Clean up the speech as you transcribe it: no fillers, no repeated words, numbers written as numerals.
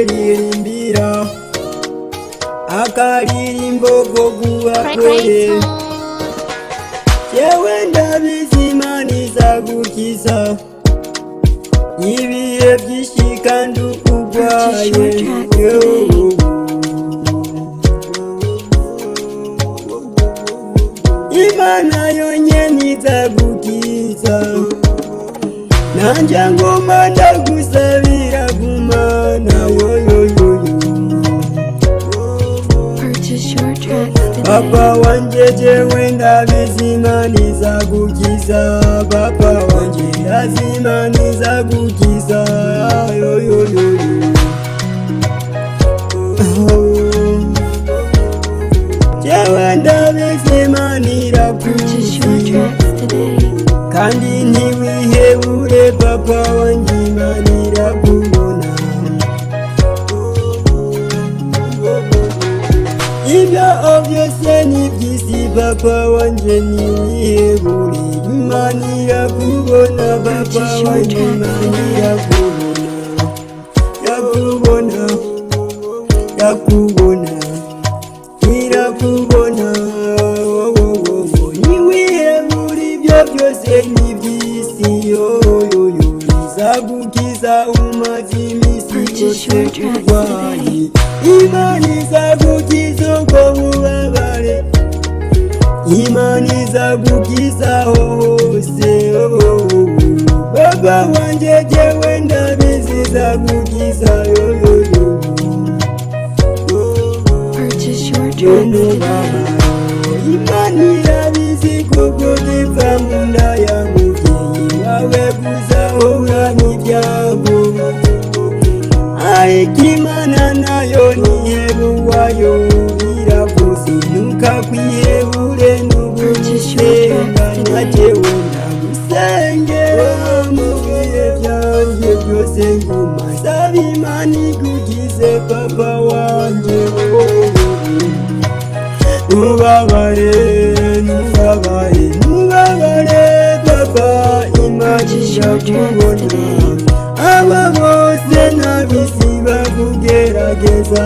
ririmbira akaririmbo ko guhakore yewe ndabizi Imana izagukiza ibihe byinshi kandi ukugwaye Imana yonyene izagukiza nanje ngoma ndagusabira gumana Papa wanje jewe ndabizi Imana izagukiza Papa wanje ndazi Imana izagukiza jewe ndabizi Imana iragukiza kandi ntiwihebure Papa wanje Imana irakubona ibyo byose ni by'isi Papa wanje ntiwihebure Imana irakubona Papa wanje Imana irakubona irakubona ntiwihebure ibyo byose ni by'isi izagukiza umaze iminsi yose urwaye Imana izagukiza ubwo bubabare Imana izagukiza hose Papa wanje jewe ndabizi izagukiza Imana irabizi kuko ukiva mu nda ya mubyeyi wawe kuzahura n'ibyago ariko Imana nayo ntihebuwayo iragusinuka kwihebure n'ugusenga najewe ndagusengera mu bihe byanjye byose nguma nsaba Imana igukize Papa wanje nubabare Papa Imana irakubona aba bose n'abisi bakugerageza